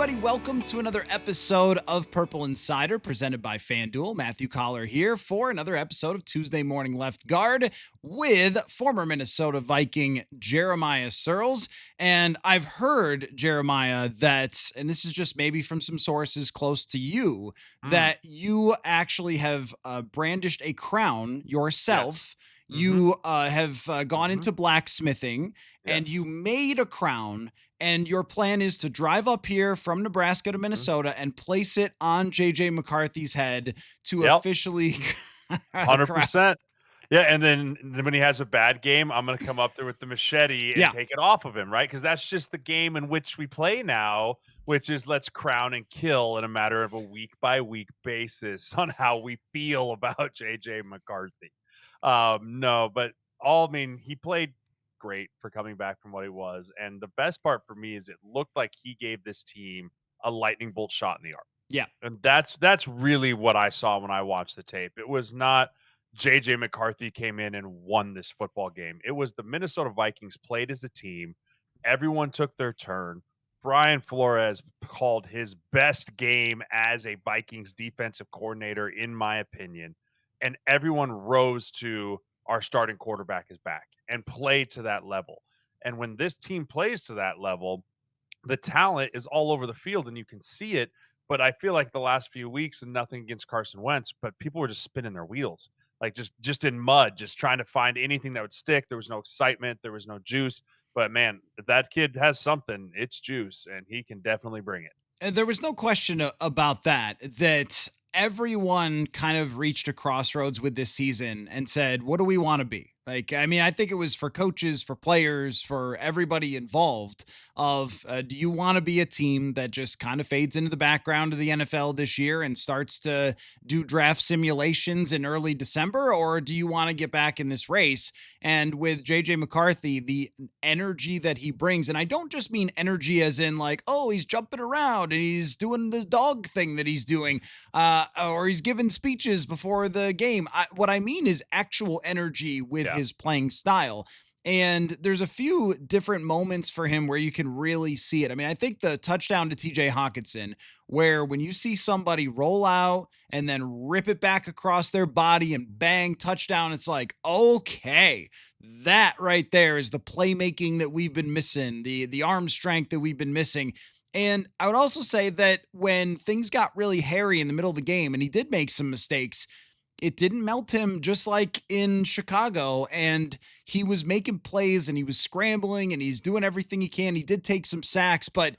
everybody. Welcome to another episode of Purple Insider presented by FanDuel. Matthew Collar here for another episode of Tuesday Morning Left Guard with former Minnesota Viking Jeremiah Sirles. And I've heard, Jeremiah, that, and this is just maybe from some sources close to you, Mm, that you actually have brandished a crown yes. yourself. Mhm, You have gone mhm, into blacksmithing and you yes. made a crown, and your plan is to drive up here from Nebraska to Mhm. Minnesota and place it on JJ McCarthy's head to Yep, officially crown. 100%. Yeah, and then when he has a bad game, I'm gonna come up there with the machete and Yeah. take it off of him, right? Because that's just the game in which we play now, which is let's crown and kill in a matter of a week by week basis on how we feel about JJ McCarthy. No, but I mean, he played great for coming back from what he was, and the best part for me is it looked like he gave this team a lightning bolt shot in the arm. Yeah. And that's really what I saw when I watched the tape. It was not JJ McCarthy came in and won this football game. It was the Minnesota Vikings played as a team. Everyone took their turn. Brian Flores called his best game as a Vikings defensive coordinator, in my opinion. And everyone rose to our starting quarterback is back and played to that level. And when this team plays to that level, the talent is all over the field and you can see it. But I feel like the last few weeks, and nothing against Carson Wentz, but people were just spinning their wheels, like just in mud, just trying to find anything that would stick. There was no excitement, there was no juice. But man, if that kid has something, it's juice, and he can definitely bring it. And there was no question about that everyone kind of reached a crossroads with this season and said, what do we want to be? Like, I mean, I think it was for coaches, for players, for everybody involved of, do you want to be a team that just kind of fades into the background of the NFL this year and starts to do draft simulations in early December? Or do you want to get back in this race? And with JJ McCarthy, the energy that he brings, and I don't just mean energy as in like, oh, he's jumping around and he's doing this dog thing that he's doing, or he's giving speeches before the game. What I mean is actual energy with Yeah. his playing style. And there's a few different moments for him where you can really see it. I mean, I think the touchdown to TJ Hawkinson, where when you see somebody roll out and then rip it back across their body and bang, touchdown, it's like, okay, that right there is the playmaking that we've been missing, the arm strength that we've been missing. And I would also say that when things got really hairy in the middle of the game and he did make some mistakes, it didn't melt him, just like in Chicago. And he was making plays and he was scrambling and he's doing everything he can. He did take some sacks, but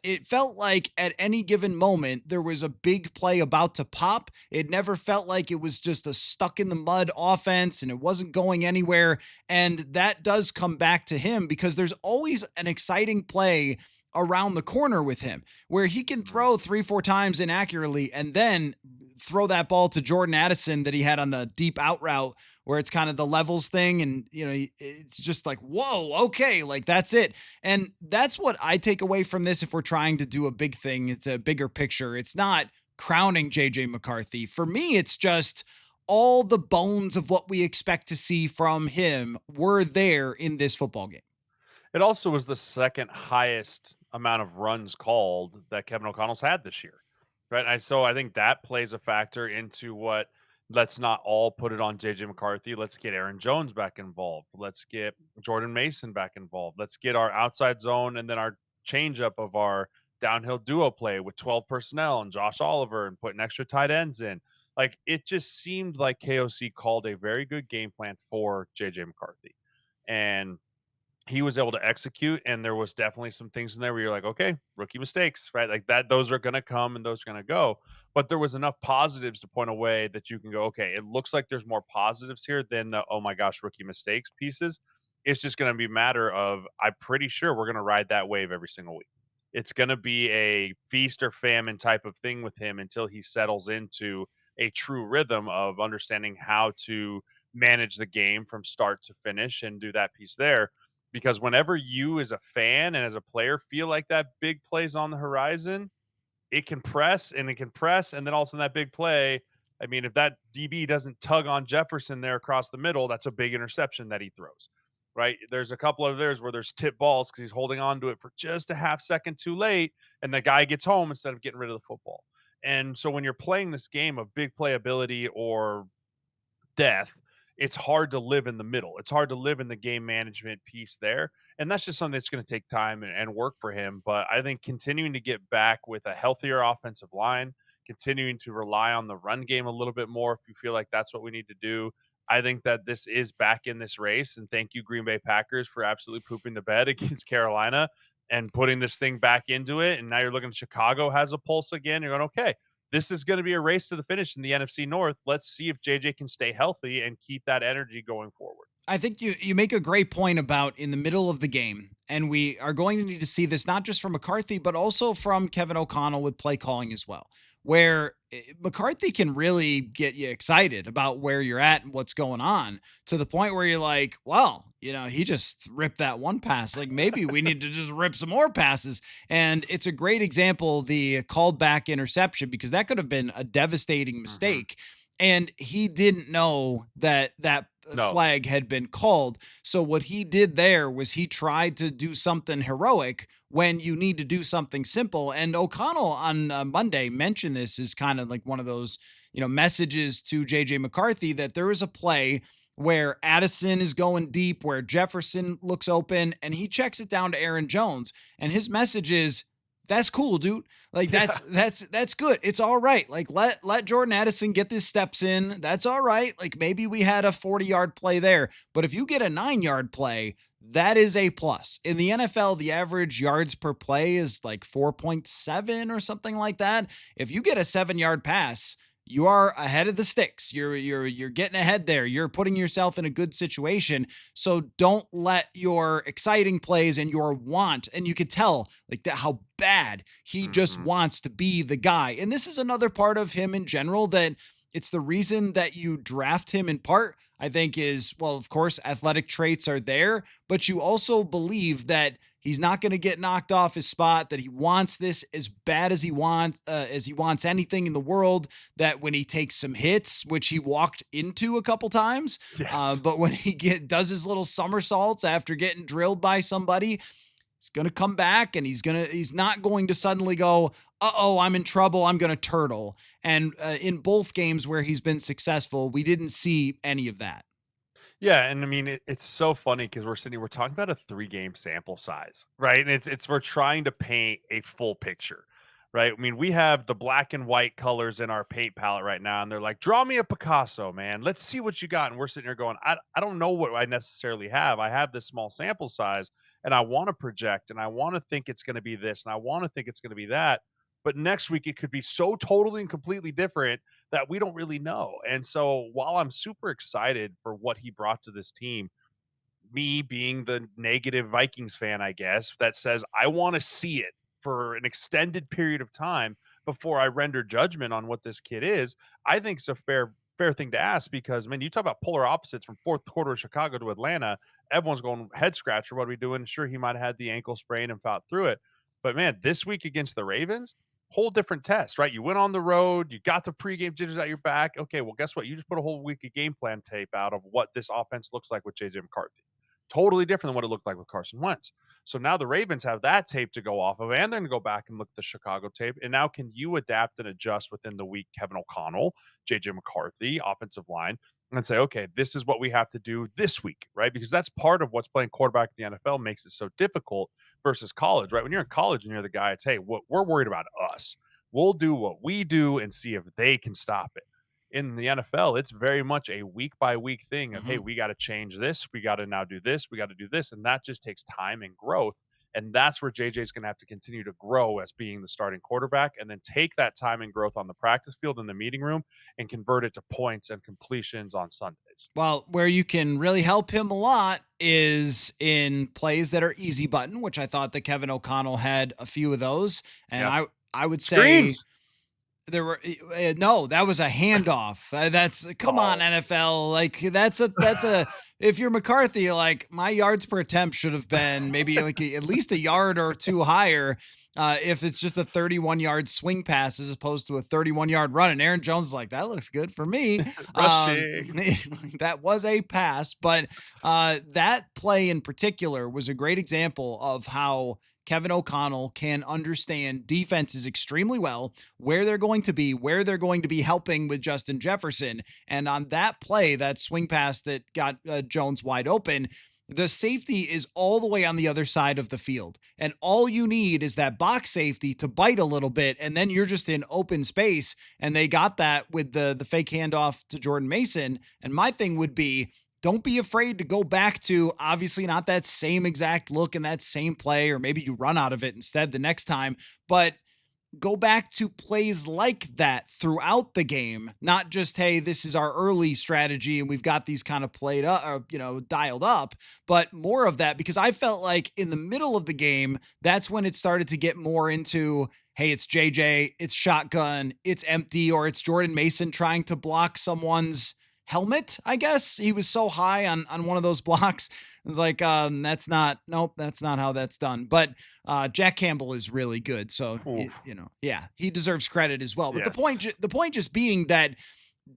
it felt like at any given moment, there was a big play about to pop. It never felt like it was just a stuck in the mud offense and it wasn't going anywhere. And that does come back to him because there's always an exciting play around the corner with him where he can Mhm. throw 3, 4 times inaccurately and then throw that ball to Jordan Addison that he had on the deep out route where it's kind of the levels thing. And, you know, it's just like, whoa, okay, like that's it. And that's what I take away from this. If we're trying to do a big thing, it's a bigger picture. It's not crowning JJ McCarthy. For me, it's just all the bones of what we expect to see from him were there in this football game. It also was the second highest amount of runs called that Kevin O'Connell's had this year, right? So I think that plays a factor into what. Let's not all put it on JJ McCarthy. Let's get Aaron Jones back involved. Let's get Jordan Mason back involved. Let's get our outside zone and then our changeup of our downhill duo play with 12 personnel and Josh Oliver and putting extra tight ends in. Like it just seemed like KOC called a very good game plan for JJ McCarthy. And he was able to execute, and there was definitely some things in there where you're like, okay, rookie mistakes, right? Like that, those are going to come and those are going to go. But there was enough positives to point away that you can go, okay, it looks like there's more positives here than the oh my gosh, rookie mistakes pieces. It's just going to be a matter of I'm pretty sure we're going to ride that wave every single week. It's going to be a feast or famine type of thing with him until he settles into a true rhythm of understanding how to manage the game from start to finish and do that piece there, because whenever you as a fan and as a player feel like that big play's on the horizon, it can press and it can press, and then all of a sudden that big play, I mean, if that DB doesn't tug on Jefferson there across the middle, that's a big interception that he throws. right? There's a couple of theirs where there's tip balls because he's holding on to it for just a half second too late, and the guy gets home instead of getting rid of the football. And so when you're playing this game of big playability or death, it's hard to live in the middle. It's hard to live in the game management piece there. And that's just something that's going to take time and work for him. But I think continuing to get back with a healthier offensive line, continuing to rely on the run game a little bit more, if you feel like that's what we need to do. I think that this is back in this race. And thank you, Green Bay Packers, for absolutely pooping the bed against Carolina and putting this thing back into it. And now you're looking, Chicago has a pulse again. You're going, okay, this is going to be a race to the finish in the NFC North. Let's see if JJ can stay healthy and keep that energy going forward. I think you make a great point about in the middle of the game, and we are going to need to see this not just from McCarthy, but also from Kevin O'Connell with play calling as well, where McCarthy can really get you excited about where you're at and what's going on to the point where you're like, well, he just ripped that one pass. Like maybe we need to just rip some more passes. And it's a great example, the called back interception, because that could have been a devastating Mm-hmm. mistake. And he didn't know that No. flag had been called. So what he did there was he tried to do something heroic when you need to do something simple. And O'Connell on Monday mentioned this as kind of like one of those, messages to JJ McCarthy that there is a play where Addison is going deep, where Jefferson looks open and he checks it down to Aaron Jones. And his message is, that's cool, dude. Like Yeah. that's good. It's all right. Like let Jordan Addison get his steps in. That's all right. Like maybe we had a 40-yard play there, but if you get a 9-yard play, that is a plus. In the NFL, the average yards per play is like 4.7 or something like that. If you get a 7-yard pass, you are ahead of the sticks. You're getting ahead there. You're putting yourself in a good situation. So don't let your exciting plays and your want, and you could tell like that how bad he just Mm-hmm. wants to be the guy. And this is another part of him in general that it's the reason that you draft him in part, I think, is, well, of course, athletic traits are there, but you also believe that he's not going to get knocked off his spot, that he wants this as bad as he wants anything in the world, that when he takes some hits, which he walked into a couple times, Yes. but when he does his little somersaults after getting drilled by somebody, he's going to come back and he's not going to suddenly go, uh-oh, I'm in trouble, I'm going to turtle. And in both games where he's been successful, we didn't see any of that. Yeah, and I mean it's so funny because we're talking about a 3 game sample size, right? And it's we're trying to paint a full picture, right? I mean, we have the black and white colors in our paint palette right now, and they're like, "Draw me a Picasso, man. Let's see what you got." And we're sitting here going, "I don't know what I necessarily have. I have this small sample size, and I want to project, and I want to think it's going to be this, and I want to think it's going to be that." But next week it could be so totally and completely different that we don't really know. And so while I'm super excited for what he brought to this team, me being the negative Vikings fan, I guess, that says I want to see it for an extended period of time before I render judgment on what this kid is, I think it's a fair thing to ask because man, you talk about polar opposites from fourth quarter of Chicago to Atlanta. Everyone's going head scratcher. What are we doing? Sure, he might have had the ankle sprain and fought through it. But man, this week against the Ravens, whole different test, right? You went on the road, you got the pregame jitters at your back. Okay, well, guess what? You just put a whole week of game plan tape out of what this offense looks like with JJ McCarthy. Totally different than what it looked like with Carson Wentz. So now the Ravens have that tape to go off of, and they're going to go back and look at the Chicago tape. And now, can you adapt and adjust within the week? Kevin O'Connell, JJ McCarthy, offensive line, and say, okay, this is what we have to do this week, right? Because that's part of what's playing quarterback in the NFL makes it so difficult versus college, right? When you're in college and you're the guy, it's hey, what we're worried about us. We'll do what we do and see if they can stop it. In the NFL, it's very much a week by week thing of, hey, Mhm. we got to change this. We got to now do this. We got to do this. And that just takes time and growth. And that's where JJ is going to have to continue to grow as being the starting quarterback and then take that time and growth on the practice field in the meeting room and convert it to points and completions on Sundays. Well, where you can really help him a lot is in plays that are easy button, which I thought that Kevin O'Connell had a few of those. And Yeah. I would say Screens. there were no, that was a handoff. That's come on Oh. NFL. Like that's a if you're McCarthy, you're like, my yards per attempt should have been maybe like at least a yard or two higher. If it's just a 31-yard swing pass as opposed to a 31-yard run. And Aaron Jones is like, that looks good for me. Rushing. That was a pass, but that play in particular was a great example of how Kevin O'Connell can understand defenses extremely well, where they're going to be, where they're going to be helping with Justin Jefferson. And on that play, that swing pass that got Jones wide open, the safety is all the way on the other side of the field. And all you need is that box safety to bite a little bit. And then you're just in open space. And they got that with the fake handoff to Jordan Mason. And my thing would be, don't be afraid to go back to obviously not that same exact look and that same play, or maybe you run out of it instead the next time, but go back to plays like that throughout the game, not just, hey, this is our early strategy and we've got these kind of played up, or, dialed up, but more of that, because I felt like in the middle of the game, that's when it started to get more into, hey, it's JJ, it's shotgun, it's empty, or it's Jordan Mason trying to block someone's helmet. I guess he was so high on one of those blocks. It was like, nope, that's not how that's done. But Jack Campbell is really good. So, Oof. yeah, he deserves credit as well. But the Yes. point just being that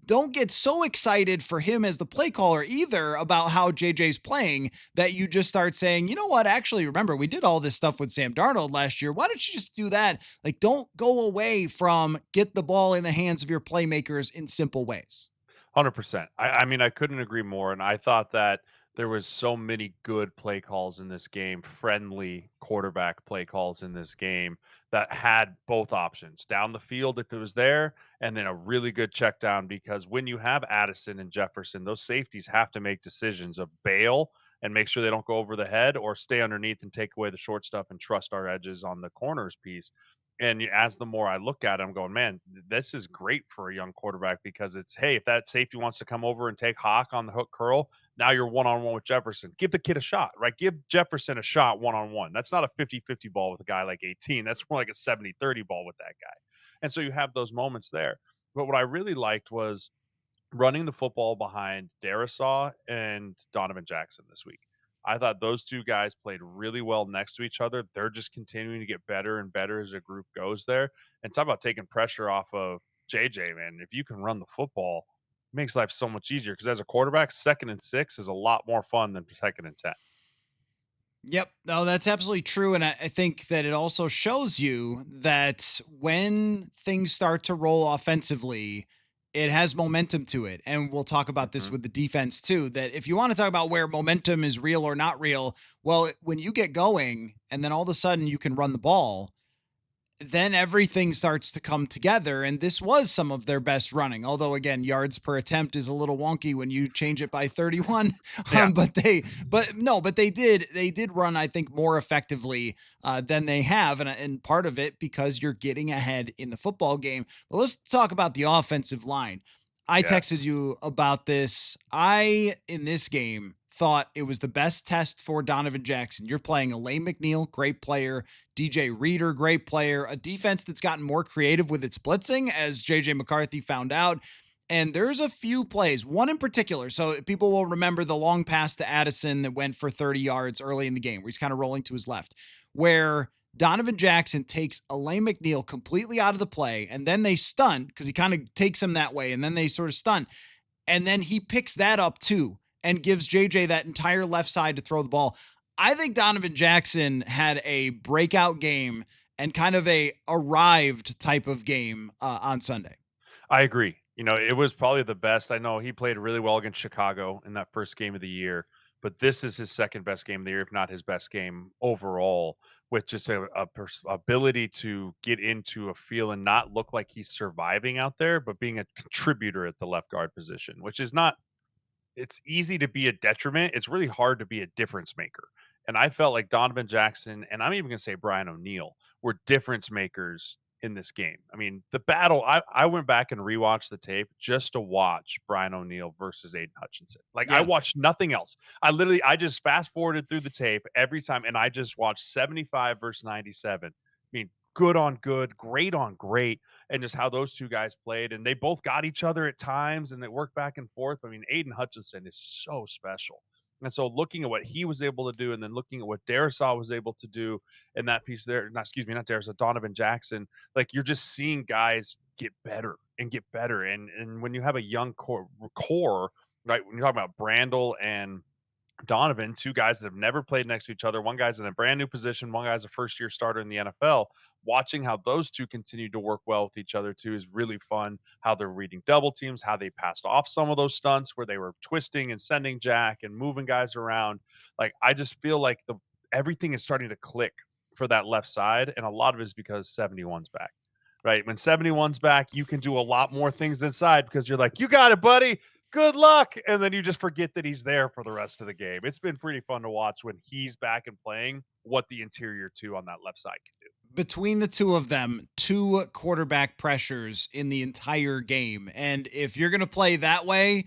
don't get so excited for him as the play caller either about how JJ's playing that you just start saying, you know what, actually, remember, we did all this stuff with Sam Darnold last year. Why don't you just do that? Like, don't go away from get the ball in the hands of your playmakers in simple ways. 100%. I mean, I couldn't agree more. And I thought that there was so many good play calls in this game, friendly quarterback play calls in this game that had both options down the field if it was there, and then a really good check down because when you have Addison and Jefferson, those safeties have to make decisions of bail and make sure they don't go over the head or stay underneath and take away the short stuff and trust our edges on the corners piece. And as the more I look at it, I'm going, man, this is great for a young quarterback because it's, hey, if that safety wants to come over and take Hawk on the hook curl, now you're one on one with Jefferson. Give the kid a shot, right? Give Jefferson a shot one on one. That's not a 50-50 ball with a guy like 18. That's more like a 70-30 ball with that guy. And so you have those moments there. But what I really liked was running the football behind Darisaw and Donovan Jackson this week. I thought those two guys played really well next to each other. They're just continuing to get better and better as a group goes there. And talk about taking pressure off of JJ, man. If you can run the football, it makes life so much easier because as a quarterback, 2nd and 6 is a lot more fun than 2nd and 10. Yep. No, that's absolutely true. And I think that it also shows you that when things start to roll offensively, it has momentum to it. And we'll talk about this Mhm. with the defense too. That if you want to talk about where momentum is real or not real, well, when you get going and then all of a sudden you can run the ball, then everything starts to come together. And this was some of their best running. Although again, yards per attempt is a little wonky when you change it by 31. Yeah. But they did run, I think, more effectively than they have. And part of it because you're getting ahead in the football game. But let's talk about the offensive line. I texted Yes. you about this. In this game, thought it was the best test for Donovan Jackson. You're playing Elaine McNeil, great player. DJ Reader, great player. A defense that's gotten more creative with its blitzing, as JJ McCarthy found out. And there's a few plays, one in particular. So people will remember the long pass to Addison that went for 30 yards early in the game, where he's kind of rolling to his left, where Donovan Jackson takes Elaine McNeil completely out of the play, and then they stunt because he kind of takes him that way, and then they sort of stunt. And then he picks that up too and gives JJ that entire left side to throw the ball. I think Donovan Jackson had a breakout game and kind of a arrived type of game on Sunday. I agree. It was probably the best. I know he played really well against Chicago in that first game of the year, but this is his second best game of the year, if not his best game overall, with just ability to get into a feel and not look like he's surviving out there, but being a contributor at the left guard position, which is not it's easy to be a detriment. It's really hard to be a difference maker. And I felt like Donovan Jackson, and I'm even going to say Brian O'Neill, were difference makers in this game. I mean, the battle, I went back and rewatched the tape just to watch Brian O'Neill versus Aiden Hutchinson. Like, I Yeah. watched nothing else. I just fast forwarded through the tape every time, and I just watched 75 versus 97. I mean, good on good, great on great, and just how those two guys played. And they both got each other at times and they worked back and forth. I mean, Aiden Hutchinson is so special. And so looking at what he was able to do and then looking at what Darisaw was able to do in that piece there, not excuse me, not Darisaw, Donovan Jackson, like you're just seeing guys get better and get better. And when you have a young core, right? When you're talking about Brandel and Donovan, two guys that have never played next to each other. One guy's in a brand new position, one guy's a first year starter in the NFL. Watching how those two continue to work well with each other too is really fun. How they're reading double teams, how they passed off some of those stunts where they were twisting and sending jack and moving guys around. Like I just feel like the everything is starting to click for that left side, and a lot of it is because 71's back. Right. When 71's back, you can do a lot more things inside because you're like, you got it, buddy, good luck. And then you just forget that he's there for the rest of the game. It's been pretty fun to watch when he's back and playing what the interior two on that left side can do. Between the two of them, two quarterback pressures in the entire game. And if you're going to play that way,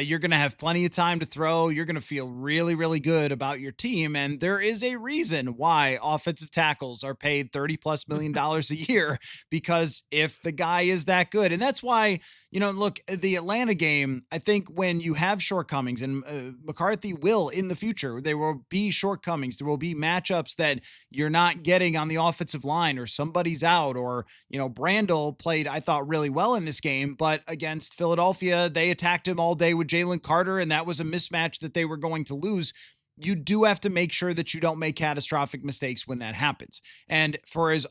you're going to have plenty of time to throw. You're going to feel really, really good about your team. And there is a reason why offensive tackles are paid $30+ million a year, because if the guy is that good, and that's why, look, the Atlanta game, I think when you have shortcomings, and McCarthy will in the future, there will be shortcomings. There will be matchups that you're not getting on the offensive line, or somebody's out, or, Brandel played, I thought, really well in this game, but against Philadelphia, they attacked him all day with Jalen Carter, and that was a mismatch that they were going to lose. You do have to make sure that you don't make catastrophic mistakes when that happens. And for as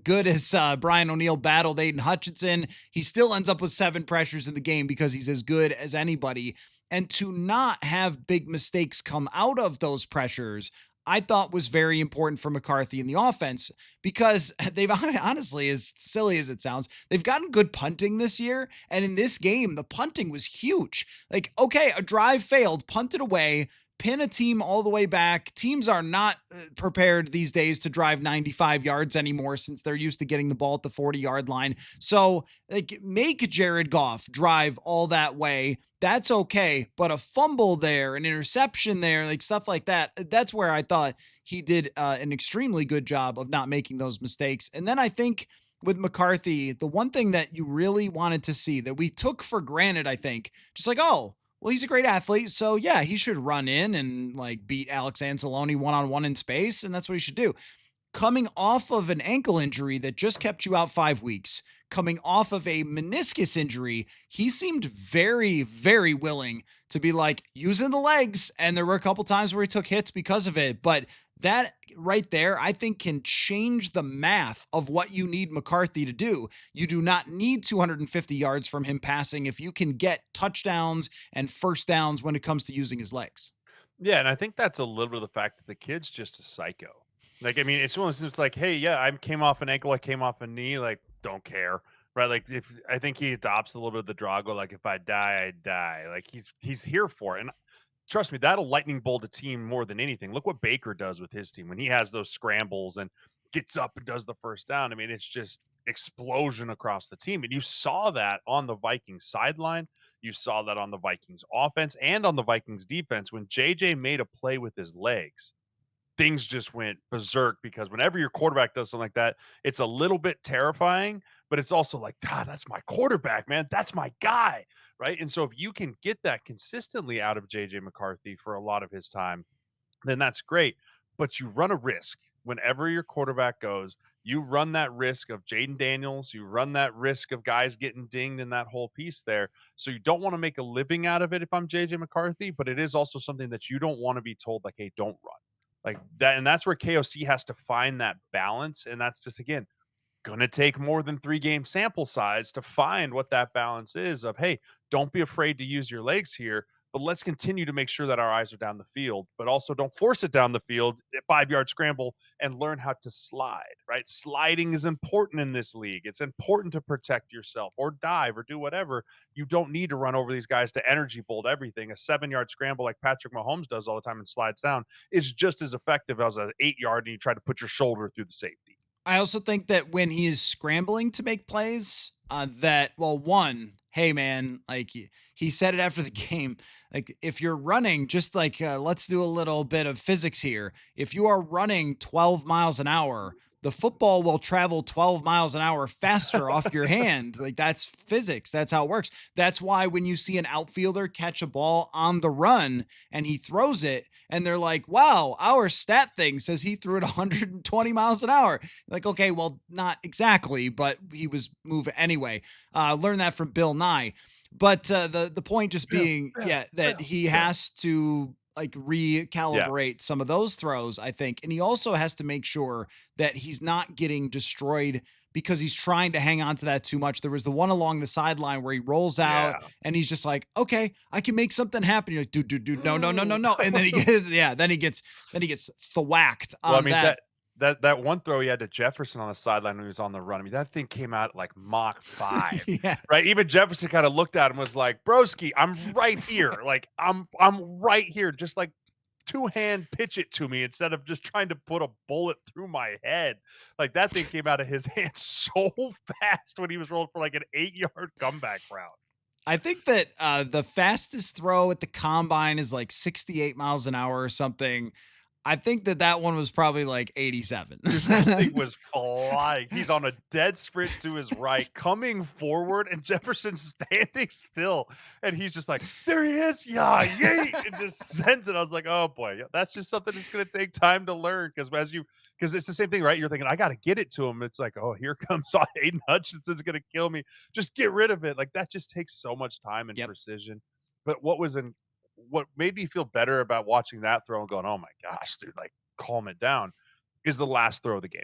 good as Brian O'Neill battled Aiden Hutchinson, he still ends up with 7 pressures in the game because he's as good as anybody. And to not have big mistakes come out of those pressures, I thought was very important for McCarthy in the offense, because they've honestly, as silly as it sounds, they've gotten good punting this year. And in this game, the punting was huge. Like, okay, a drive failed, punted away, pin a team all the way back. Teams are not prepared these days to drive 95 yards anymore, since they're used to getting the ball at the 40-yard line. So, like, make Jared Goff drive all that way. That's okay. But a fumble there, an interception there, like stuff like that, that's where I thought he did an extremely good job of not making those mistakes. And then I think with McCarthy, the one thing that you really wanted to see that we took for granted, I think, just like, oh, well, he's a great athlete, so yeah, he should run in and like beat Alex Anzalone one-on-one in space, and that's what he should do. Coming off of an ankle injury that just kept you out 5 weeks, coming off of a meniscus injury, he seemed very, very willing to be like using the legs. And there were a couple times where he took hits because of it. But that right there, I think, can change the math of what you need McCarthy to do. You do not need 250 yards from him passing if you can get touchdowns and first downs when it comes to using his legs. Yeah, and I think that's a little bit of the fact that the kid's just a psycho. Like, I mean, it's one of those, it's like, hey, yeah, I came off an ankle, I came off a knee, like, don't care, right? Like, if I think he adopts a little bit of the Drago, like, if I die, I die. Like, he's here for it, and trust me, that'll lightning bolt a team more than anything. Look what Baker does with his team when he has those scrambles and gets up and does the first down. I mean, it's just explosion across the team. And you saw that on the Vikings sideline. You saw that on the Vikings offense and on the Vikings defense when JJ made a play with his legs. Things just went berserk because whenever your quarterback does something like that, it's a little bit terrifying, but it's also like, God, that's my quarterback, man. That's my guy. Right. And so if you can get that consistently out of JJ McCarthy for a lot of his time, then that's great. But you run a risk whenever your quarterback goes. You run that risk of Jaden Daniels. You run that risk of guys getting dinged in that whole piece there. So you don't want to make a living out of it if I'm JJ McCarthy, but it is also something that you don't want to be told, like, hey, don't run like that. And that's where KOC has to find that balance. And that's just, again, going to take more than 3 game sample size to find what that balance is of, hey, don't be afraid to use your legs here, but let's continue to make sure that our eyes are down the field, but also don't force it down the field at 5 yard scramble and learn how to slide, right? Sliding is important in this league. It's important to protect yourself or dive or do whatever. You don't need to run over these guys to energy bolt everything. A 7 yard scramble like Patrick Mahomes does all the time and slides down is just as effective as an 8 yard and you try to put your shoulder through the safety. I also think that when he is scrambling to make plays, that, well, one, hey man, like he said it after the game, like if you're running, just like let's do a little bit of physics here. If you are running 12 miles an hour, the football will travel 12 miles an hour faster off your hand. Like that's physics. That's how it works. That's why when you see an outfielder catch a ball on the run and he throws it and they're like, wow, our stat thing says he threw it 120 miles an hour. Like, okay, well, not exactly, but he was moving anyway. Learn that from Bill Nye. But the point just being, that he has to like Yeah. recalibrate some of those throws, I think. And he also has to make sure that he's not getting destroyed because he's trying to hang on to that too much. There was the one along the sideline where he rolls out Yeah. and he's just like, okay, I can make something happen. You're like, dude, no, no, no, no, Ooh. no. And then he gets, then he gets thwacked Well, I on mean, that. that one throw he had to Jefferson on the sideline when he was on the run, I mean, that thing came out like Mach 5, right? Yes. Even Jefferson kinda looked at him, was like, "Broski, I'm right here, like, I'm right here, just, like, two-hand pitch it to me instead of just trying to put a bullet through my head." Like, that thing came out of his hands so fast when he was rolling for, like, an 8-yard comeback route. I think that the fastest throw at the combine is like 68 miles an hour or something. I think that that one was probably like 87. Dude, that thing was flying. He's on a dead sprint to his right, coming forward, and Jefferson's standing still. And he's just like, there he is. Yeah, yeet, and just sends it. I was like, oh boy, yeah, that's just something that's gonna take time to learn. Because it's the same thing, right? You're thinking, I gotta get it to him. It's like, oh, here comes Aiden Hutchinson's gonna kill me. Just get rid of it. Like that just takes so much time and Yep. precision. But what made me feel better about watching that throw and going, "Oh my gosh, dude, like, calm it down," is the last throw of the game.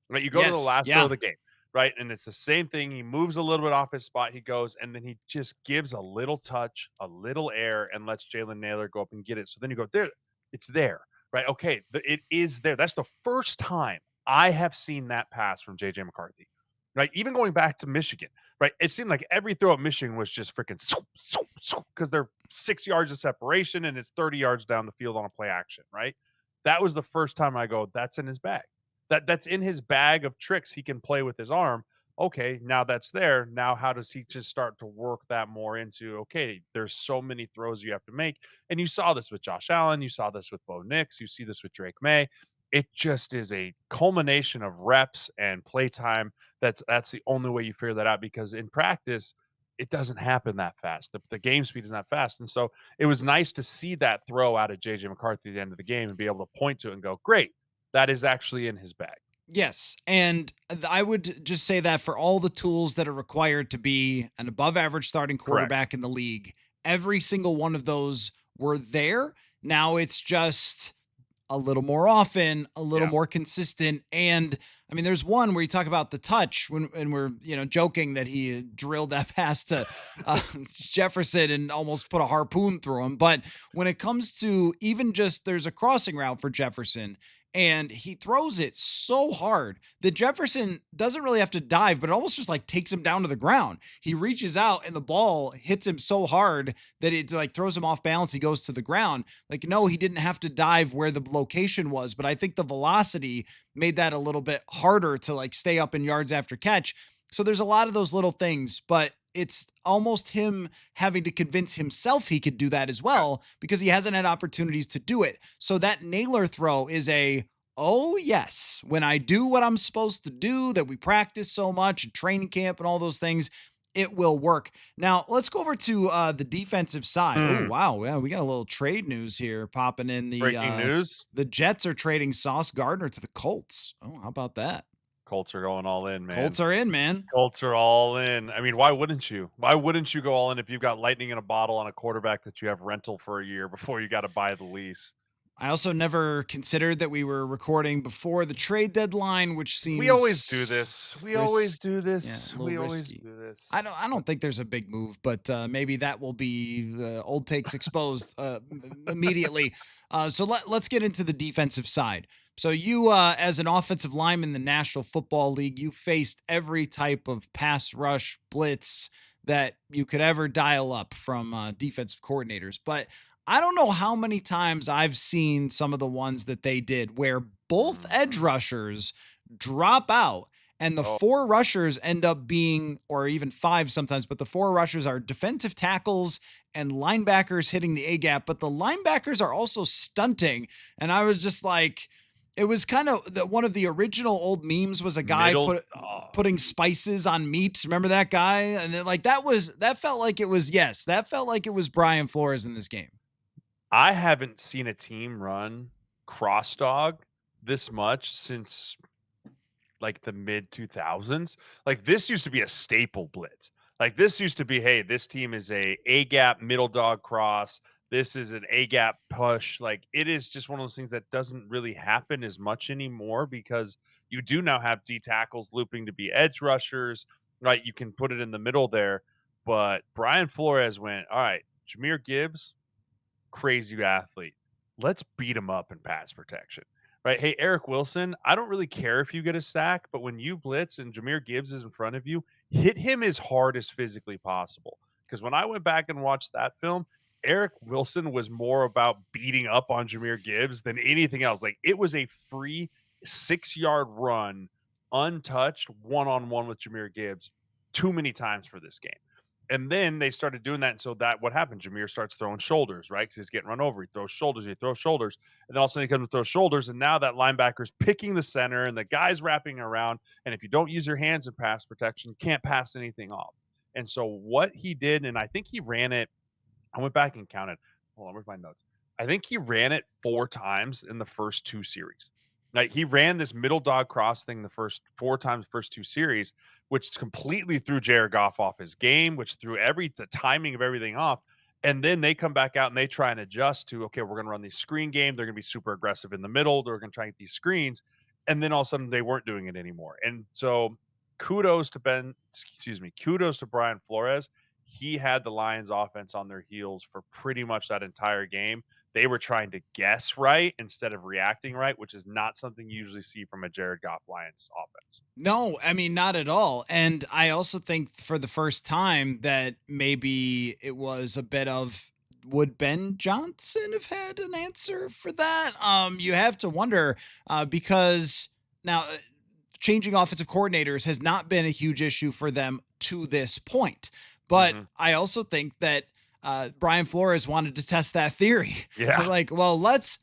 Right? You go to the Yes. last throw of Yeah. the game, right? And it's the same thing. He moves a little bit off his spot. He goes, and then he just gives a little touch, a little air, and lets Jalen Naylor go up and get it. So then you go, there, it's there, right? Okay, it is there. That's the first time I have seen that pass from JJ McCarthy. Right? Even going back to Michigan, right? It seemed like every throw at Michigan was just freaking because they're 6 yards of separation and it's 30 yards down the field on a play action, right? That was the first time I go, that's in his bag. That's in his bag of tricks he can play with his arm. Okay, now that's there. Now how does he just start to work that more into okay, there's so many throws you have to make. And you saw this with Josh Allen, you saw this with Bo Nix, you see this with Drake May. It just is a culmination of reps and playtime. That's the only way you figure that out because in practice, it doesn't happen that fast. The game speed is not fast. And so it was nice to see that throw out of JJ McCarthy at the end of the game and be able to point to it and go, great, that is actually in his bag. Yes. And I would just say that for all the tools that are required to be an above average starting Correct. quarterback in the league, every single one of those were there. Now it's just a little more often, a little Yeah. more consistent. And I mean, there's one where you talk about the touch when, and we're, joking that he drilled that pass to Jefferson and almost put a harpoon through him. But when it comes to even just there's a crossing route for Jefferson and he throws it so hard that Jefferson doesn't really have to dive, but it almost just like takes him down to the ground. He reaches out and the ball hits him so hard that it like throws him off balance. He goes to the ground. Like, no, he didn't have to dive where the location was, but I think the velocity made that a little bit harder to like stay up in yards after catch. So there's a lot of those little things, but it's almost him having to convince himself he could do that as well because he hasn't had opportunities to do it. So that Naylor throw is oh yes, when I do what I'm supposed to do that we practice so much in training camp and all those things, it will work. Now let's go over to the defensive side. Oh Mm. wow, yeah, we got a little trade news here popping in. Breaking news. The Jets are trading Sauce Gardner to the Colts. Oh, how about that? Colts are going all in, man. Colts are in, man. Colts are all in. I mean, why wouldn't you? Why wouldn't you go all in if you've got lightning in a bottle on a quarterback that you have rental for a year before you got to buy the lease? I also never considered that we were recording before the trade deadline, which We always do seems this. We always risk, do yeah, this. a little We always risky. do this. I don't think there's a big move, but maybe that will be old takes exposed immediately. So let's get into the defensive side. So you, as an offensive lineman in the National Football League, you faced every type of pass rush blitz that you could ever dial up from defensive coordinators. But I don't know how many times I've seen some of the ones that they did where both edge Mhm. rushers drop out and the Oh, four rushers end up being, or even five sometimes, but the four rushers are defensive tackles and linebackers hitting the A gap, but the linebackers are also stunting. And I was just like, It was kind of one of the original old memes was a guy Middle oh, putting spices on meat. Remember that guy? And then like that felt like it was yes, that felt like it was Brian Flores in this game. I haven't seen a team run cross dog this much since like the mid 2000s. Like this used to be a staple blitz. Like this used to be, hey, this team is a gap middle dog cross. This is an A gap push. Like it is just one of those things that doesn't really happen as much anymore because you do now have D tackles looping to be edge rushers, right? You can put it in the middle there. But Brian Flores went, all right, Jameer Gibbs, crazy athlete. Let's beat him up in pass protection. Right. Hey, Eric Wilson, I don't really care if you get a sack, but when you blitz and Jameer Gibbs is in front of you, hit him as hard as physically possible. Because when I went back and watched that film, Eric Wilson was more about beating up on Jameer Gibbs than anything else. Like it was a free 6 yard run, untouched, one on one with Jameer Gibbs too many times for this game. And then they started doing that. And so that what happened? Jameer starts throwing shoulders, right? Because he's getting run over. He throws shoulders, he throws shoulders. And then all of a sudden he comes to throw shoulders. And now that linebacker's picking the center and the guy's wrapping around. And if you don't use your hands in pass protection, you can't pass anything off. And so what he did, and I think he ran it, I went back and counted. Hold on, where's my notes? I think he ran it 4 times in the first 2 series. Like he ran this middle dog cross thing the first 4 times, first 2 series, which completely threw Jared Goff off his game, which threw the timing of everything off. And then they come back out and they try and adjust to, okay, we're going to run these screen game. They're going to be super aggressive in the middle. They're going to try and get these screens. And then all of a sudden they weren't doing it anymore. And so kudos to Brian Flores. He had the Lions offense on their heels for pretty much that entire game. They were trying to guess right instead of reacting right, which is not something you usually see from a Jared Goff Lions offense. No, I mean, not at all. And I also think for the first time that maybe it was a bit of would Ben Johnson have had an answer for that? You have to wonder because now changing offensive coordinators has not been a huge issue for them to this point. But Mm-hmm. I also think that Brian Flores wanted to test that theory. Yeah, Like, well, let's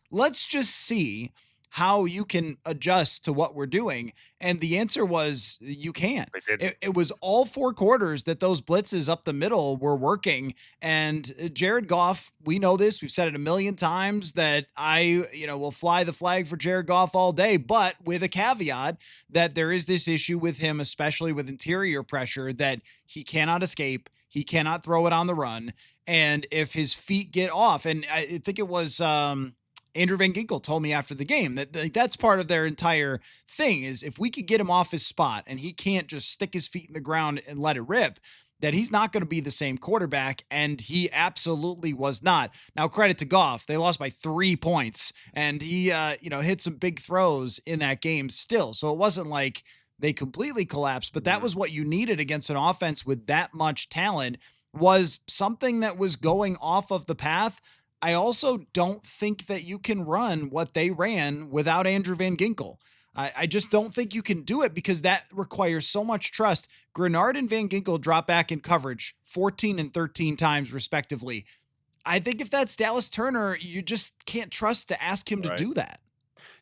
just see how you can adjust to what we're doing. And the answer was you can't. they didn't. It was all 4 quarters that those blitzes up the middle were working. And Jared Goff, we know this. We've said it a million times that will fly the flag for Jared Goff all day, but with a caveat that there is this issue with him, especially with interior pressure, that he cannot escape. He cannot throw it on the run. And if his feet get off, and I think it was Andrew Van Ginkel told me after the game that that's part of their entire thing is if we could get him off his spot and he can't just stick his feet in the ground and let it rip, that he's not going to be the same quarterback. And he absolutely was not. Now, credit to Goff. They lost by 3 points and he, hit some big throws in that game still. So it wasn't like they completely collapsed, but that Mhm. was what you needed against an offense with that much talent was something that was going off of the path. I also don't think that you can run what they ran without Andrew Van Ginkel. I just don't think you can do it because that requires so much trust. Grenard and Van Ginkel drop back in coverage 14 and 13 times, respectively. I think if that's Dallas Turner, you just can't trust to ask him to Right. do that.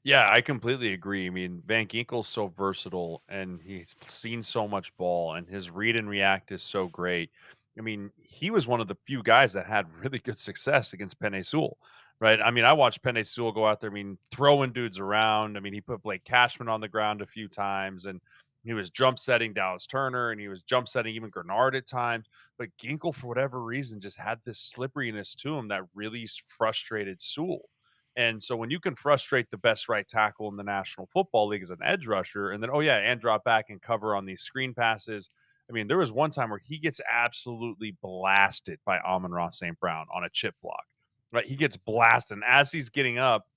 Yeah, I completely agree. I mean, Van Ginkel's so versatile and he's seen so much ball and his read and react is so great. I mean, he was one of the few guys that had really good success against Penei Sewell, right? I mean, I watched Penei Sewell go out there, I mean, throwing dudes around. I mean, he put Blake Cashman on the ground a few times and he was jump setting Dallas Turner and he was jump setting even Grenard at times. But Ginkel, for whatever reason, just had this slipperiness to him that really frustrated Sewell. And so when you can frustrate the best right tackle in the National Football League as an edge rusher, and then, oh, yeah, and drop back and cover on these screen passes. I mean, there was one time where he gets absolutely blasted by Amon-Ra St. Brown on a chip block, right? He gets blasted. And as he's getting up,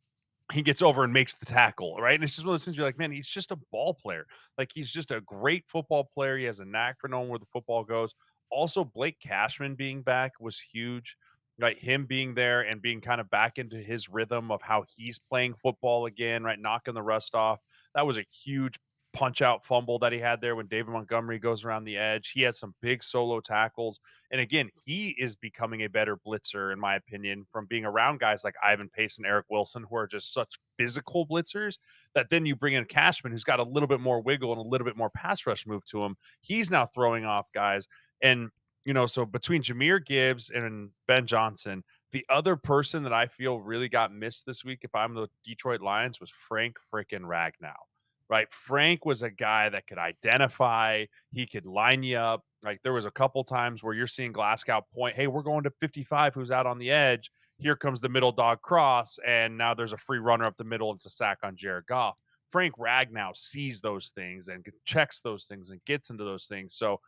he gets over and makes the tackle, right? And it's just one of those things you're like, man, he's just a ball player. Like he's just a great football player. He has a knack for knowing where the football goes. Also, Blake Cashman being back was huge. Right, him being there and being kind of back into his rhythm of how he's playing football again, right, knocking the rust off. That was a huge punch out fumble that he had there when David Montgomery goes around the edge. He had some big solo tackles. And again, he is becoming a better blitzer, in my opinion, from being around guys like Ivan Pace and Eric Wilson, who are just such physical blitzers that then you bring in Cashman, who's got a little bit more wiggle and a little bit more pass rush move to him. He's now throwing off guys. And, so between Jahmyr Gibbs and Ben Johnson, the other person that I feel really got missed this week, if I'm the Detroit Lions, was Frank frickin' Ragnow, right? Frank was a guy that could identify, he could line you up. Like there was a couple times where you're seeing Glasgow point, hey, we're going to 55, who's out on the edge. Here comes the middle dog cross, and now there's a free runner up the middle. It's a sack on Jared Goff. Frank Ragnow sees those things and checks those things and gets into those things. So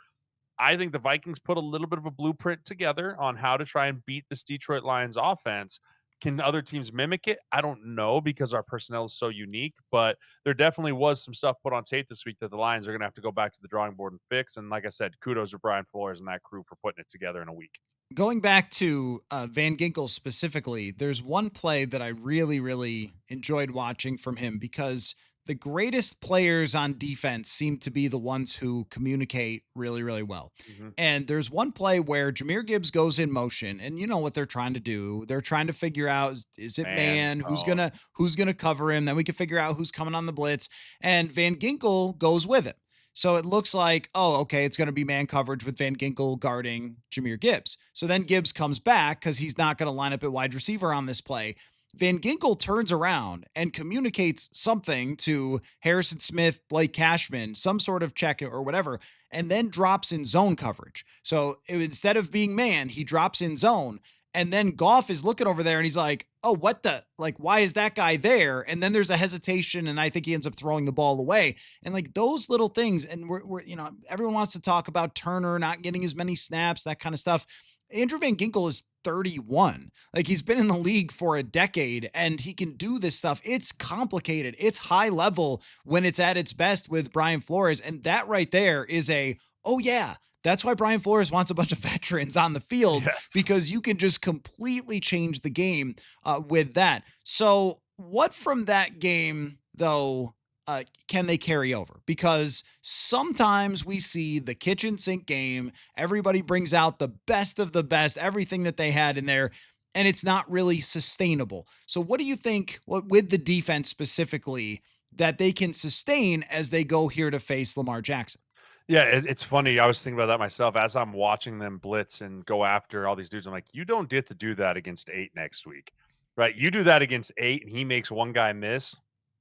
I think the Vikings put a little bit of a blueprint together on how to try and beat this Detroit Lions offense. Can other teams mimic it? I don't know because our personnel is so unique, but there definitely was some stuff put on tape this week that the Lions are going to have to go back to the drawing board and fix. And like I said, kudos to Brian Flores and that crew for putting it together in a week. Going back to Van Ginkel specifically, there's one play that I really, really enjoyed watching from him because the greatest players on defense seem to be the ones who communicate really, really well. Mm-hmm. And there's one play where Jahmyr Gibbs goes in motion, and you know what they're trying to do. They're trying to figure out is it Man man prone. who's gonna cover him. Then we can figure out who's coming on the blitz. And Van Ginkel goes with it. So it looks like, oh, okay, it's going to be man coverage with Van Ginkel guarding Jahmyr Gibbs. So then Gibbs comes back because he's not going to line up at wide receiver on this play. Van Ginkel turns around and communicates something to Harrison Smith, Blake Cashman, some sort of check or whatever, and then drops in zone coverage. So instead of being man, he drops in zone. And then Goff is looking over there and he's like, oh, what the, like, why is that guy there? And then there's a hesitation. And I think he ends up throwing the ball away. And like those little things. And we're everyone wants to talk about Turner not getting as many snaps, that kind of stuff. Andrew Van Ginkel is 31. Like he's been in the league for a decade and he can do this stuff. It's complicated. It's high level when it's at its best with Brian Flores. And that right there is oh yeah, that's why Brian Flores wants a bunch of veterans on the field Yes. because you can just completely change the game with that. So, what from that game, though, can they carry over? Because sometimes we see the kitchen sink game, everybody brings out the best of the best, everything that they had in there, and it's not really sustainable. So, what do you think with the defense specifically that they can sustain as they go here to face Lamar Jackson? Yeah, it's funny. I was thinking about that myself as I'm watching them blitz and go after all these dudes. I'm like, you don't get to do that against 8 next week, right? You do that against 8 and he makes one guy miss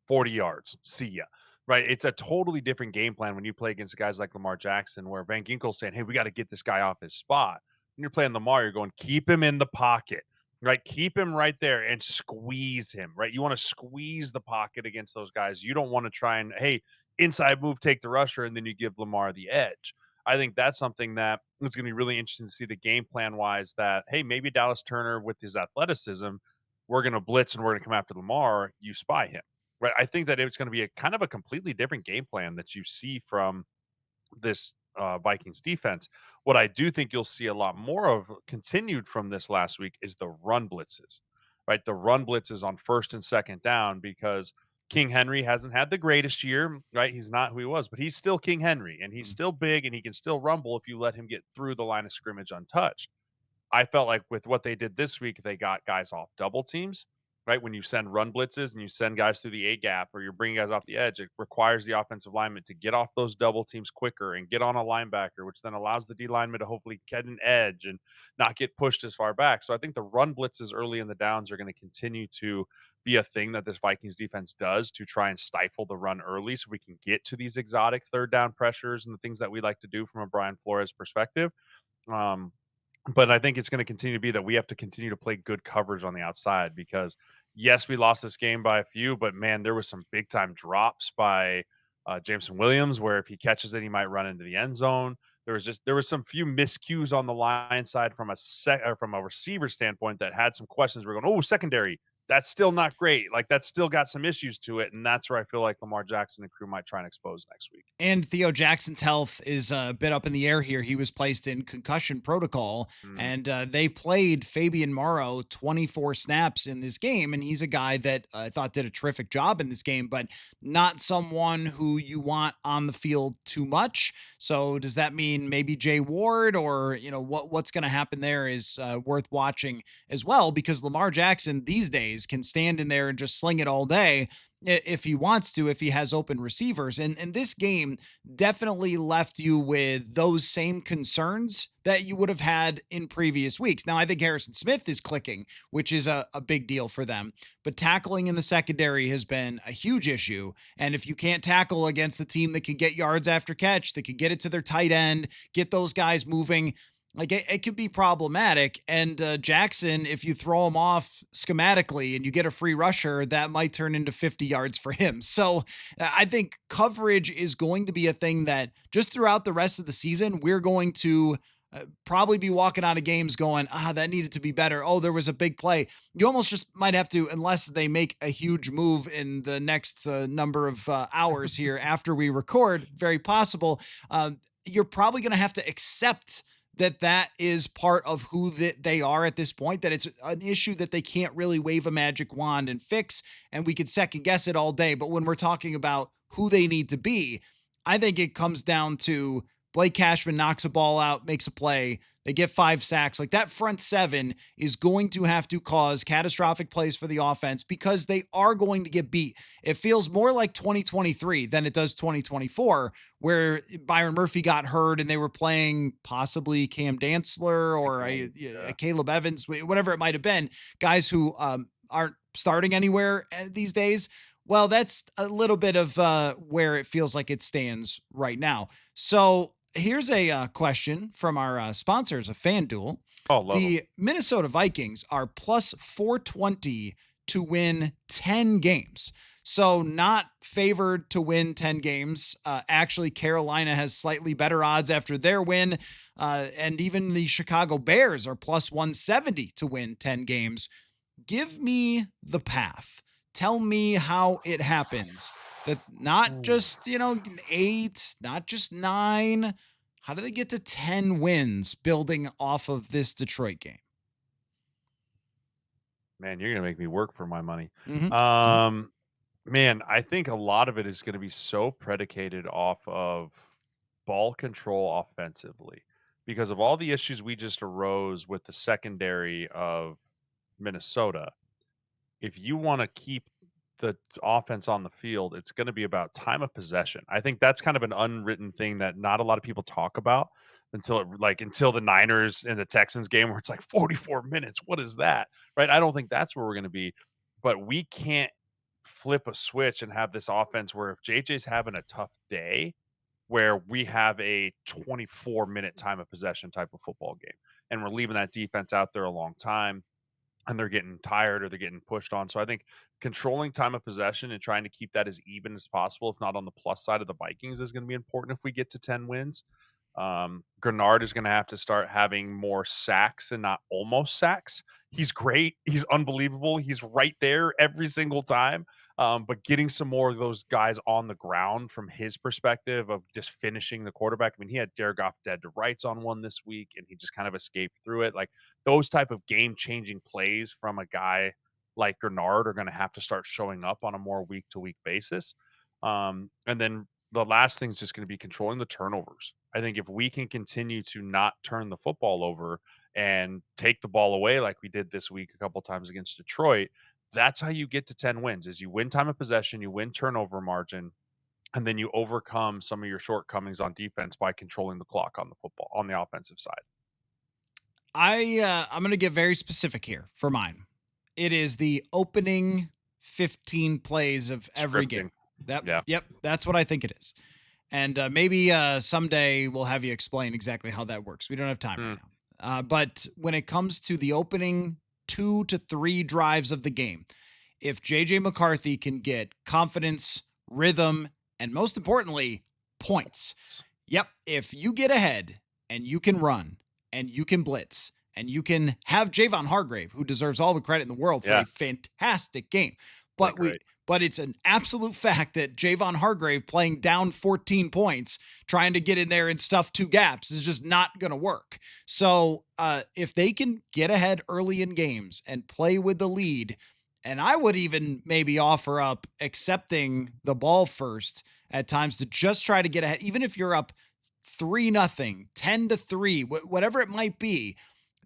40 yards. See ya. Right. It's a totally different game plan when you play against guys like Lamar Jackson, where Van Ginkel's saying, hey, we got to get this guy off his spot. When you're playing Lamar, you're going, keep him in the pocket, right? Keep him right there and squeeze him, right? You want to squeeze the pocket against those guys. You don't want to try and, hey, inside move, take the rusher, and then you give Lamar the edge. I think that's something that it's going to be really interesting to see the game plan wise that, hey, maybe Dallas Turner with his athleticism, we're going to blitz and we're going to come after Lamar. You spy him, right? I think that it's going to be a kind of a completely different game plan that you see from this Vikings defense. What I do think you'll see a lot more of continued from this last week is the run blitzes, right? The run blitzes on first and second down because King Henry hasn't had the greatest year, right? He's not who he was, but he's still King Henry and he's still big and he can still rumble if you let him get through the line of scrimmage untouched. I felt like with what they did this week, they got guys off double teams, right? When you send run blitzes and you send guys through the A gap or you're bringing guys off the edge, it requires the offensive lineman to get off those double teams quicker and get on a linebacker, which then allows the D lineman to hopefully get an edge and not get pushed as far back. So I think the run blitzes early in the downs are going to continue to be a thing that this Vikings defense does to try and stifle the run early so we can get to these exotic third down pressures and the things that we like to do from a Brian Flores perspective. Um, but I think it's going to continue to be that we have to continue to play good coverage on the outside because yes, we lost this game by a few, but man, there was some big time drops by Jameson Williams where if he catches it, he might run into the end zone. There was some few miscues on the line side from from a receiver standpoint that had some questions. We're going, oh, secondary. that's still not great. Like, that's still got some issues to it, and that's where I feel like Lamar Jackson and crew might try and expose next week. And Theo Jackson's health is a bit up in the air here. He was placed in concussion protocol, Mm. and they played Fabian Morrow 24 snaps in this game. And he's a guy that I thought did a terrific job in this game, but not someone who you want on the field too much. So does that mean maybe Jay Ward, or what's going to happen there is worth watching as well, because Lamar Jackson these days can stand in there and just sling it all day if he wants to, if he has open receivers. And this game definitely left you with those same concerns that you would have had in previous weeks. Now, I think Harrison Smith is clicking, which is a big deal for them. But tackling in the secondary has been a huge issue. And if you can't tackle against a team that can get yards after catch, that can get it to their tight end, get those guys moving, like it could be problematic. And Jackson, if you throw him off schematically and you get a free rusher, that might turn into 50 yards for him. So I think coverage is going to be a thing that just throughout the rest of the season, we're going to probably be walking out of games going, that needed to be better. Oh, there was a big play. You almost just might have to, unless they make a huge move in the next number of hours here after we record, very possible. You're probably going to have to accept that is part of who they are at this point, that it's an issue that they can't really wave a magic wand and fix, and we could second guess it all day. But when we're talking about who they need to be, I think it comes down to Blake Cashman knocks a ball out, makes a play. They get 5 sacks. Like, that front seven is going to have to cause catastrophic plays for the offense because they are going to get beat. It feels more like 2023 than it does 2024, where Byron Murphy got hurt and they were playing possibly Cam Dantzler or Caleb Evans, whatever it might have been, guys who aren't starting anywhere these days. Well, that's a little bit of where it feels like it stands right now. So here's a question from our sponsors of FanDuel. Oh, love them. The Minnesota Vikings are plus 420 to win 10 games. So not favored to win 10 games. Actually, Carolina has slightly better odds after their win. And even the Chicago Bears are plus 170 to win 10 games. Give me the path. Tell me how it happens. That not just, 8, not just 9. How do they get to 10 wins building off of this Detroit game? Man, you're gonna make me work for my money. Mm-hmm. Man, I think a lot of it is gonna be so predicated off of ball control offensively because of all the issues we just arose with the secondary of Minnesota. If you want to keep the offense on the field, it's going to be about time of possession. I think that's kind of an unwritten thing that not a lot of people talk about until the Niners and the Texans game where it's like 44 minutes. What is that? Right? I don't think that's where we're going to be, but we can't flip a switch and have this offense where if JJ's having a tough day, where we have a 24-minute time of possession type of football game and we're leaving that defense out there a long time and they're getting tired or they're getting pushed on. So I think controlling time of possession and trying to keep that as even as possible, if not on the plus side of the Vikings, is going to be important if we get to 10 wins. Grenard is going to have to start having more sacks and not almost sacks. He's great. He's unbelievable. He's right there every single time. But getting some more of those guys on the ground from his perspective of just finishing the quarterback. I mean, he had Jared Goff dead to rights on one this week, and he just kind of escaped through it. Like those type of game-changing plays from a guy like Grenard are going to have to start showing up on a more week-to-week basis. And then the last thing is just going to be controlling the turnovers. I think if we can continue to not turn the football over and take the ball away like we did this week a couple times against Detroit, that's how you get to 10 wins is you win time of possession, you win turnover margin, and then you overcome some of your shortcomings on defense by controlling the clock on the football on the offensive side. I'm going to get very specific here for mine. It is the opening 15 plays of every game. Yep, that's what I think it is. And maybe someday we'll have you explain exactly how that works. We don't have time right now. But when it comes to the opening 2 to 3 drives of the game, if JJ McCarthy can get confidence, rhythm, and most importantly, points. Yep, if you get ahead and you can run and you can blitz and you can have Javon Hargrave, who deserves all the credit in the world for Yeah, a fantastic game. played But great. it's an absolute fact that Javon Hargrave playing down 14 points, trying to get in there and stuff two gaps is just not going to work. So if they can get ahead early in games and play with the lead, and I would even maybe offer up accepting the ball first at times to just try to get ahead, even if you're up 3-0, 10-3, whatever it might be.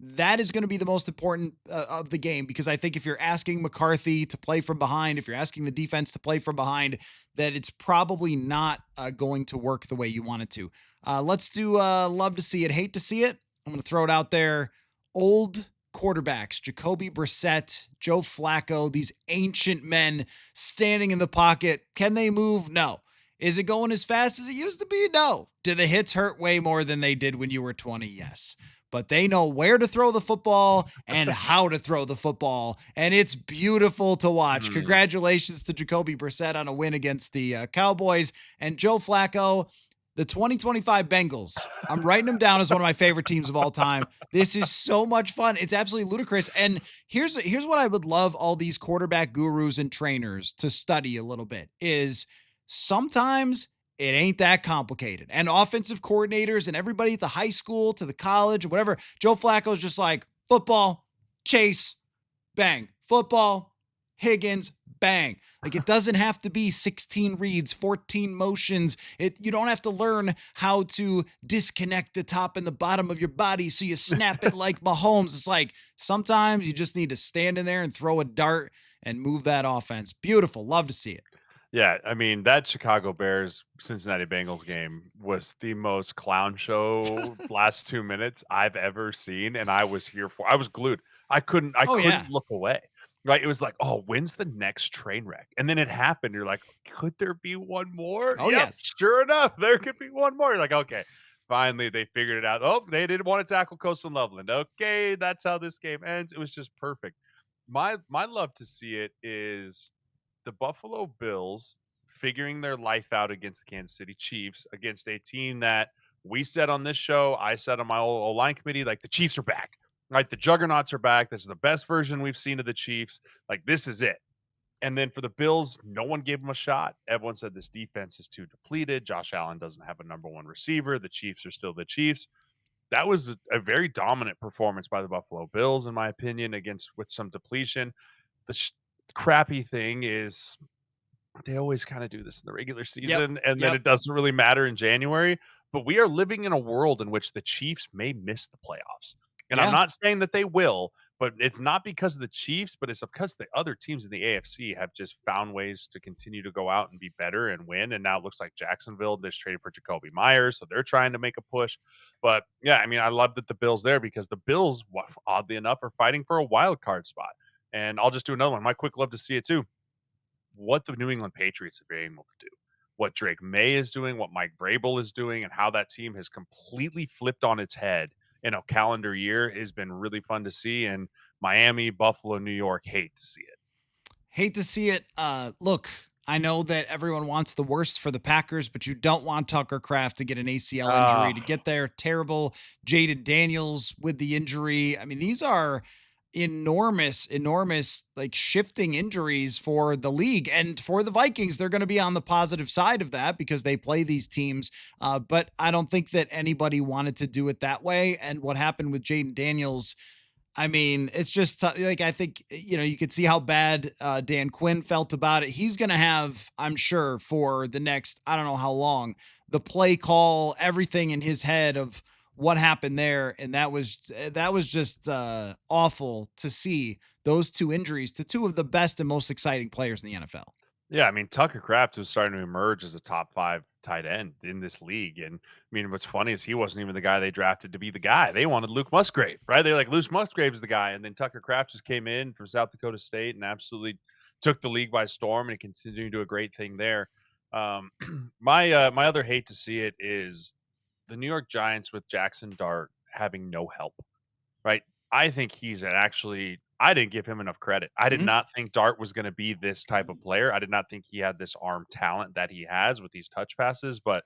That is going to be the most important of the game, because I think if you're asking McCarthy to play from behind, if you're asking the defense to play from behind, that it's probably not going to work the way you want it to. Let's do love to see it, hate to see it. I'm going to throw it out there. Old quarterbacks, Jacoby Brissett, Joe Flacco, these ancient men standing in the pocket. Can they move? No. Is it going as fast as it used to be? No. Do the hits hurt way more than they did when you were 20? Yes. But they know where to throw the football and how to throw the football. And it's beautiful to watch. Mm. Congratulations to Jacoby Brissett on a win against the Cowboys. And Joe Flacco, the 2025 Bengals. I'm writing them down as one of my favorite teams of all time. This is so much fun. It's absolutely ludicrous. And here's what I would love all these quarterback gurus and trainers to study a little bit is sometimes it ain't that complicated. And offensive coordinators and everybody at the high school to the college or whatever, Joe Flacco's just like football, chase, bang, football, Higgins, bang. Like it doesn't have to be 16 reads, 14 motions. You don't have to learn how to disconnect the top and the bottom of your body so you snap it like Mahomes. It's like sometimes you just need to stand in there and throw a dart and move that offense. Beautiful. Love to see it. Yeah, I mean, that Chicago Bears Cincinnati Bengals game was the most clown show last 2 minutes I've ever seen, and I was here for I was glued. I Oh yeah. couldn't look away. Right? It was like, "Oh, when's the next train wreck?" And then it happened. You're like, "Could there be one more?" Oh Yep, yes. sure enough, there could be one more. You're like, "Okay." Finally, they figured it out. Oh, they didn't want to tackle Coastal Loveland. Okay, that's how this game ends. It was just perfect. My love to see it is the Buffalo Bills figuring their life out against the Kansas City Chiefs, against a team that we said on this show, I said on my old line committee, like the Chiefs are back, right? The juggernauts are back. This is the best version we've seen of the Chiefs. Like this is it. And then for the Bills, no one gave them a shot. Everyone said this defense is too depleted. Josh Allen doesn't have a number one receiver. The Chiefs are still the Chiefs. That was a very dominant performance by the Buffalo Bills, in my opinion, against with some depletion. The crappy thing is they always kind of do this in the regular Yep. season, and then Yep. it doesn't really matter in January. But we are living in a world in which the Chiefs may miss the playoffs. And I'm Yeah. not saying that they will, but it's not because of the Chiefs, but it's because the other teams in the AFC have just found ways to continue to go out and be better and win. And now it looks like Jacksonville just traded for Jacoby Myers, so they're trying to make a push. But yeah, I mean, I love that the Bills there because the Bills, oddly enough, are fighting for a wild card spot. And I'll just do another one. My quick love to see it too, what the New England Patriots have been able to do, what Drake May is doing, what Mike Vrabel is doing, and how that team has completely flipped on its head in a calendar year has been really fun to see. And Miami, Buffalo, New York hate to see it. Hate to see it. Look, I know that everyone wants the worst for the Packers, but you don't want Tucker Kraft to get an ACL injury, Ah, to get there. Terrible. Jaden Daniels with the injury. I mean, these are enormous, like shifting injuries for the league and for the Vikings. They're going to be on the positive side of that because they play these teams. But I don't think that anybody wanted to do it that way. And what happened with Jaden Daniels, I mean, it's just like I think you could see how bad Dan Quinn felt about it. He's going to have, I'm sure, for the next I don't know how long, the play call, everything in his head of what happened there, and that was just awful to see those two injuries to two of the best and most exciting players in the NFL. yeah, I mean, Tucker Kraft was starting to emerge as a top five tight end in this league. And I mean, what's funny is he wasn't even the guy they drafted to be the guy. They wanted Luke Musgrave, right? They're like, Luke Musgrave's the guy. And then Tucker Kraft just came in from South Dakota State and absolutely took the league by storm and continued to do a great thing there. Um, my other hate to see it is the New York Giants with Jackson Dart having no help, right? I think he's I didn't give him enough credit. I did Mhm. not think Dart was going to be this type of player. I did not think he had this arm talent that he has with these touch passes, but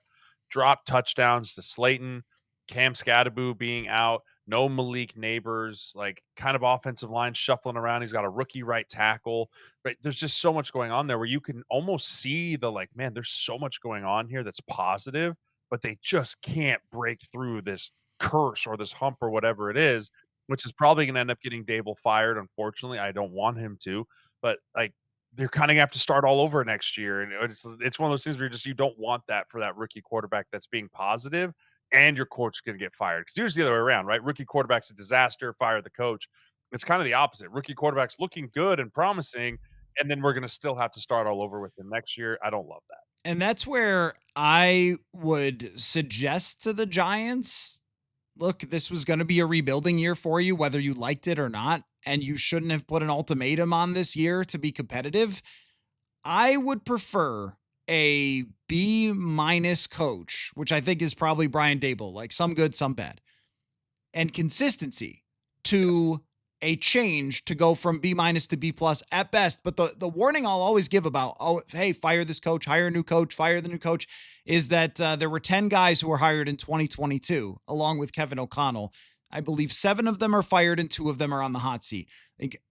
drop touchdowns to Slayton, Cam Scatterbo being out, no Malik Neighbors, like kind of offensive line shuffling around. He's got a rookie right tackle. Right. There's just so much going on there where you can almost see the like, man, there's so much going on here that's positive, but they just can't break through this curse or this hump or whatever it is, which is probably gonna end up getting Dable fired, unfortunately. I don't want him to, but, like, they're kinda gonna have to start all over next year, and it's one of those things where you don't want that for that rookie quarterback that's being positive, and your coach is gonna get fired. Because usually the other way around, right? Rookie quarterback's a disaster, fire the coach. It's kinda the opposite. Rookie quarterback's looking good and promising, and then we're gonna still have to start all over with him next year. I don't love that. And that's where I would suggest to the Giants, look, this was going to be a rebuilding year for you, whether you liked it or not. And you shouldn't have put an ultimatum on this year to be competitive. I would prefer a B minus coach, which I think is probably Brian Dable, like some good, some bad, and consistency Yes. to a change to go from B minus to B plus at best. But the warning I'll always give about, oh, hey, fire this coach, hire a new coach, fire the new coach, is that there were 10 guys who were hired in 2022, along with Kevin O'Connell. I believe 7 of them are fired and 2 of them are on the hot seat. Like,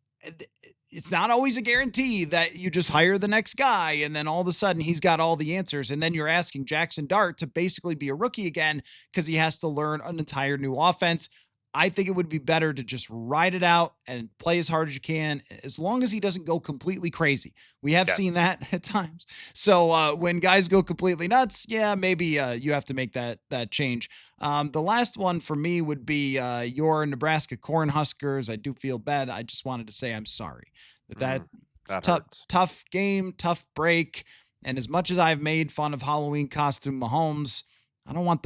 it's not always a guarantee that you just hire the next guy and then all of a sudden he's got all the answers. And then you're asking Jackson Dart to basically be a rookie again because he has to learn an entire new offense. I think it would be better to just ride it out and play as hard as you can, as long as he doesn't go completely crazy. We have Yes. seen that at times. So when guys go completely nuts, yeah, maybe you have to make that change. The last one for me would be your Nebraska Cornhuskers. I do feel bad. I just wanted to say I'm sorry Mm, it's that tough, hurts. tough game, tough break. And as much as I've made fun of Halloween costume Mahomes, I don't want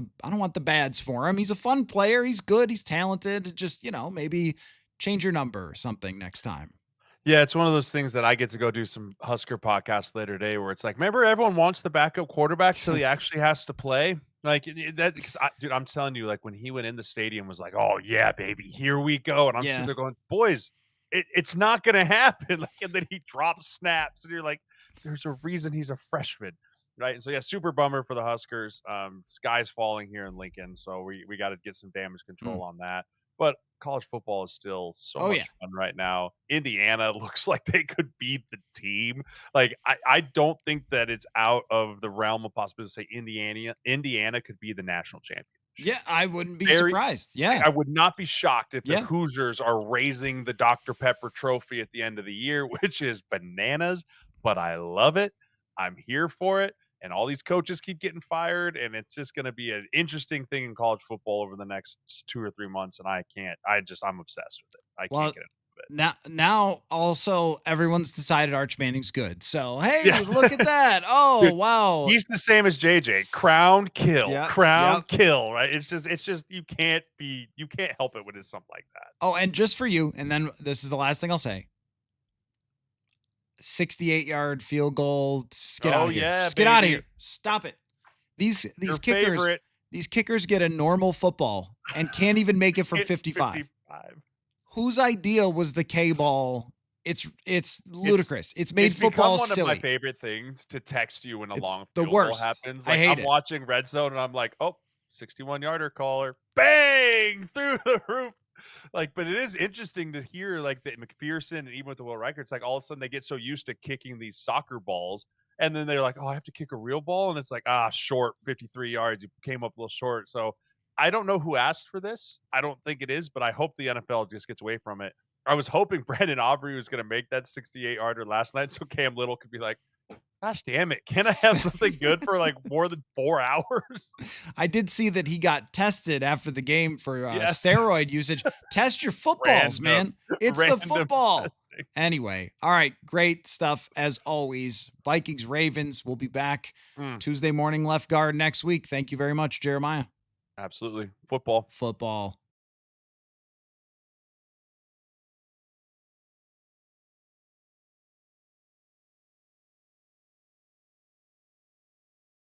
the bads for him. He's a fun player. He's good. He's talented. Just, maybe change your number or something next time. Yeah, it's one of those things that I get to go do some Husker podcasts later today where it's like, remember everyone wants the backup quarterback till he actually has to play? Like that because dude, I'm telling you, like when he went in the stadium was like, oh yeah, baby, here we go. And I'm sitting Yeah. there going, boys, it's not gonna happen. Like, and then he drops snaps, and you're like, there's a reason he's a freshman. Right. And so yeah, super bummer for the Huskers. Sky's falling here in Lincoln, so we got to get some damage Mm. control on that. But college football is still so Oh yeah. much fun right now. Indiana looks like they could beat the team. Like I don't think that it's out of the realm of possibility to say Indiana could be the national champion this year. Yeah. I wouldn't be Very surprised. Yeah. I would not be shocked if the Yeah. Hoosiers are raising the Dr. Pepper trophy at the end of the year, which is bananas, but I love it. I'm here for it. And all these coaches keep getting fired, and it's just going to be an interesting thing in college football over the next 2 or 3 months. And I'm obsessed with it. I can't Well, get enough of it. now also everyone's decided Arch Manning's good. So, Yeah, hey, look at that. Oh, dude, wow. he's the same as JJ. Yeah. Crown Yep. kill. Right? It's just you can't help it when it's something like that. Oh, and just for you, and then this is the last thing I'll say. 68-yard field goal. Just get out Oh of here. yeah, Just get out of baby, here. Stop it. These your these kickers, favorite. these kickers get a normal football and can't even make it from Hit 55. 55. Whose idea was the K ball? It's It's ludicrous. It's made it's become football one of my silly. favorite things to text you when a It's long the field goal worst. happens. I Like, hate I'm it. watching red zone and I'm like, "Oh, 61-yarder caller. Bang! Through the roof." Like, but it is interesting to hear, like, that McPherson and even with the Will Riker, it's like all of a sudden they get so used to kicking these soccer balls, and then they're like, "Oh, I have to kick a real ball," and it's like, "Ah, short, 53 yards. You came up a little short." So, I don't know who asked for this. I don't think it is, but I hope the NFL just gets away from it. I was hoping Brandon Aubrey was gonna make that 68-yarder last night so Cam Little could be like, "Gosh damn it, can I have something good for, like, more than 4 hours?" I did see that he got tested after the game for Yes. steroid usage. Test your footballs, Random man. It's the random football. testing. Anyway, all right, great stuff as always. Vikings Ravens will be back Mm, Tuesday morning left guard next week. Thank you very much, Jeremiah. absolutely. Football. Football.